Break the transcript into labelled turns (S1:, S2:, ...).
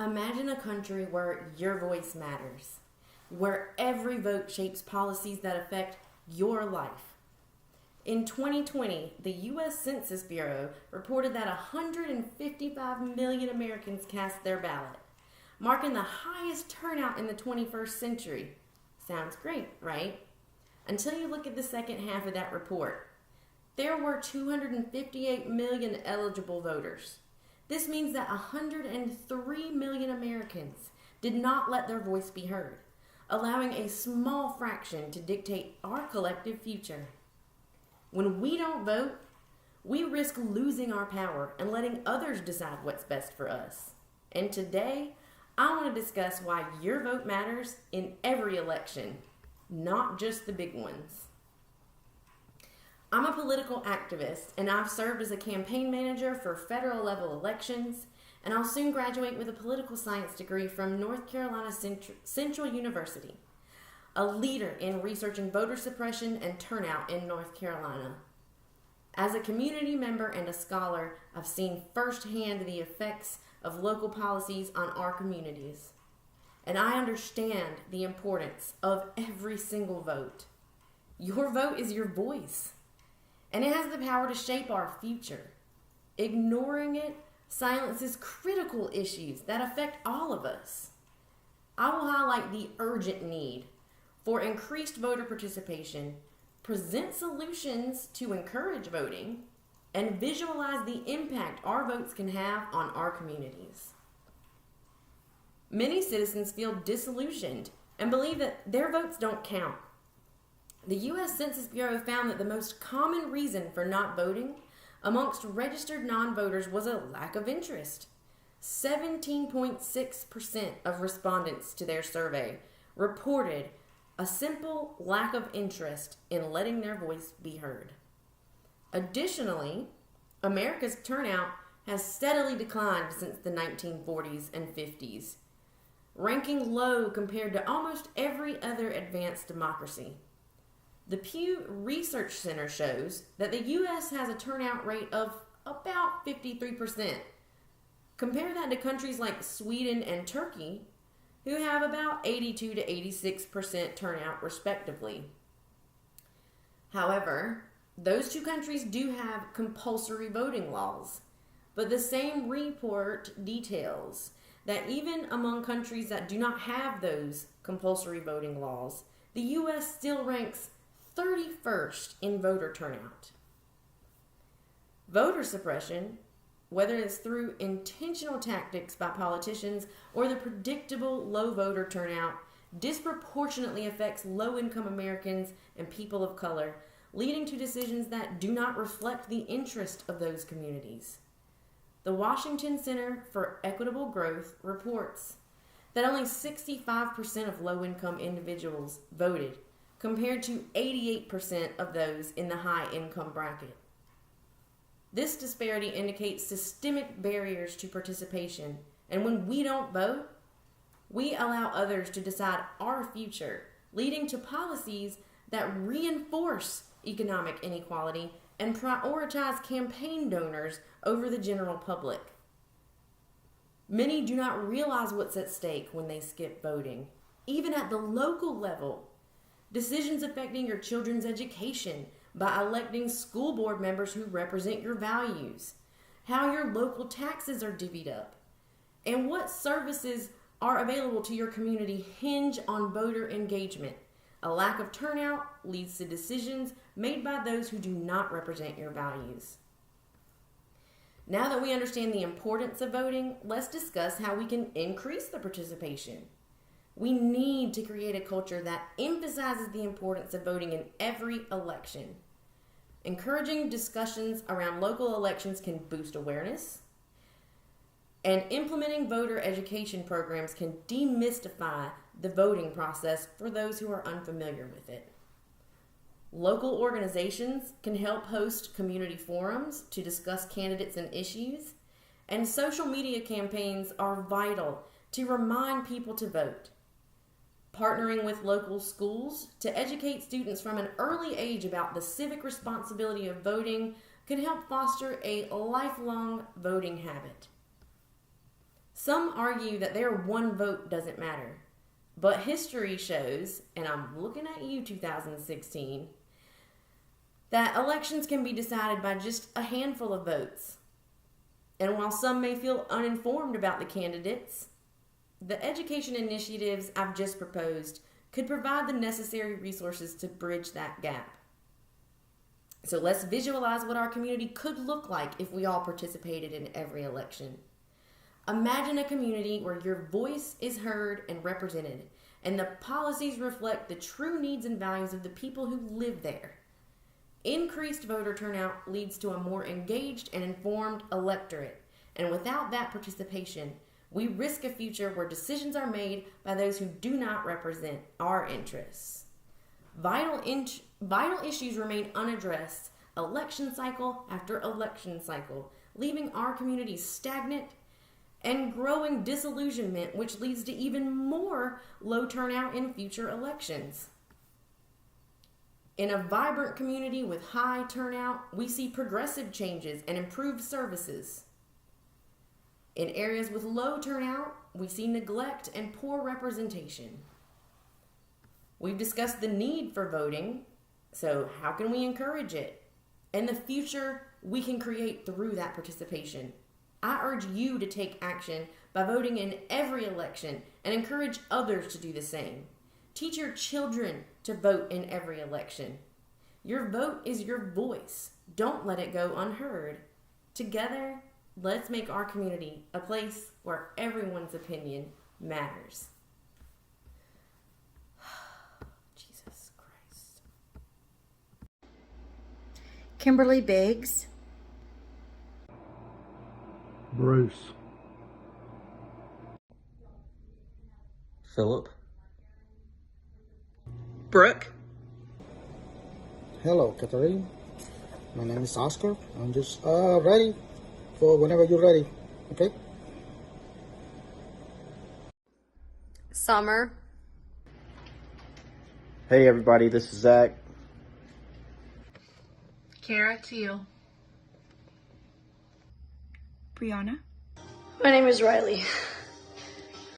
S1: Imagine a country where your voice matters, where every vote shapes policies that affect your life. In 2020, the U.S. Census Bureau reported that 155 million Americans cast their ballot, marking the highest turnout in the 21st century. Sounds great, right? Until you look at the second half of that report. There were 258 million eligible voters. This means that 103 million Americans did not let their voice be heard, allowing a small fraction to dictate our collective future. When we don't vote, we risk losing our power and letting others decide what's best for us. And today, I want to discuss why your vote matters in every election, not just the big ones. I'm a political activist, and I've served as a campaign manager for federal level elections, and I'll soon graduate with a political science degree from North Carolina Central University, a leader in researching voter suppression and turnout in North Carolina. As a community member and a scholar, I've seen firsthand the effects of local policies on our communities, and I understand the importance of every single vote. Your vote is your voice, and it has the power to shape our future. Ignoring it silences critical issues that affect all of us. I will highlight the urgent need for increased voter participation, present solutions to encourage voting, and visualize the impact our votes can have on our communities. Many citizens feel disillusioned and believe that their votes don't count. The U.S. Census Bureau found that the most common reason for not voting amongst registered non-voters was a lack of interest. 17.6% of respondents to their survey reported a simple lack of interest in letting their voice be heard. Additionally, America's turnout has steadily declined since the 1940s and 50s, ranking low compared to almost every other advanced democracy. The Pew Research Center shows that the U.S. has a turnout rate of about 53%. Compare that to countries like Sweden and Turkey, who have about 82 to 86% turnout respectively. However, those two countries do have compulsory voting laws, but the same report details that even among countries that do not have those compulsory voting laws, the U.S. still ranks 31st in voter turnout. Voter suppression, whether it's through intentional tactics by politicians or the predictable low voter turnout, disproportionately affects low-income Americans and people of color, leading to decisions that do not reflect the interest of those communities. The Washington Center for Equitable Growth reports that only 65% of low-income individuals voted, compared to 88% of those in the high-income bracket. This disparity indicates systemic barriers to participation, and when we don't vote, we allow others to decide our future, leading to policies that reinforce economic inequality and prioritize campaign donors over the general public. Many do not realize what's at stake when they skip voting. Even at the local level, decisions affecting your children's education by electing school board members who represent your values, how your local taxes are divvied up, and what services are available to your community hinge on voter engagement. A lack of turnout leads to decisions made by those who do not represent your values. Now that we understand the importance of voting, let's discuss how we can increase the participation. We need to create a culture that emphasizes the importance of voting in every election. Encouraging discussions around local elections can boost awareness, and implementing voter education programs can demystify the voting process for those who are unfamiliar with it. Local organizations can help host community forums to discuss candidates and issues, and social media campaigns are vital to remind people to vote. Partnering with local schools to educate students from an early age about the civic responsibility of voting can help foster a lifelong voting habit. Some argue that their one vote doesn't matter. But history shows, and I'm looking at you, 2016, that elections can be decided by just a handful of votes. And while some may feel uninformed about the candidates, the education initiatives I've just proposed could provide the necessary resources to bridge that gap. So let's visualize what our community could look like if we all participated in every election. Imagine a community where your voice is heard and represented, and the policies reflect the true needs and values of the people who live there. Increased voter turnout leads to a more engaged and informed electorate, and without that participation, we risk a future where decisions are made by those who do not represent our interests. Vital issues remain unaddressed, election cycle after election cycle, leaving our communities stagnant and growing disillusionment, which leads to even more low turnout in future elections. In a vibrant community with high turnout, we see progressive changes and improved services. In areas with low turnout, we see neglect and poor representation. We've discussed the need for voting, so how can we encourage it? And the future we can create through that participation. I urge you to take action by voting in every election and encourage others to do the same. Teach your children to vote in every election. Your vote is your voice. Don't let it go unheard. Together, let's make our community a place where everyone's opinion matters. Jesus Christ.
S2: Kimberly Biggs.
S3: Bruce.
S4: Philip.
S5: Brooke.
S6: Hello, Catherine. My name is Oscar. I'm just ready for whenever you're ready. Okay?
S2: Summer.
S4: Hey everybody, this is Zach.
S5: Kara Teal.
S7: Brianna.
S8: My name is Riley.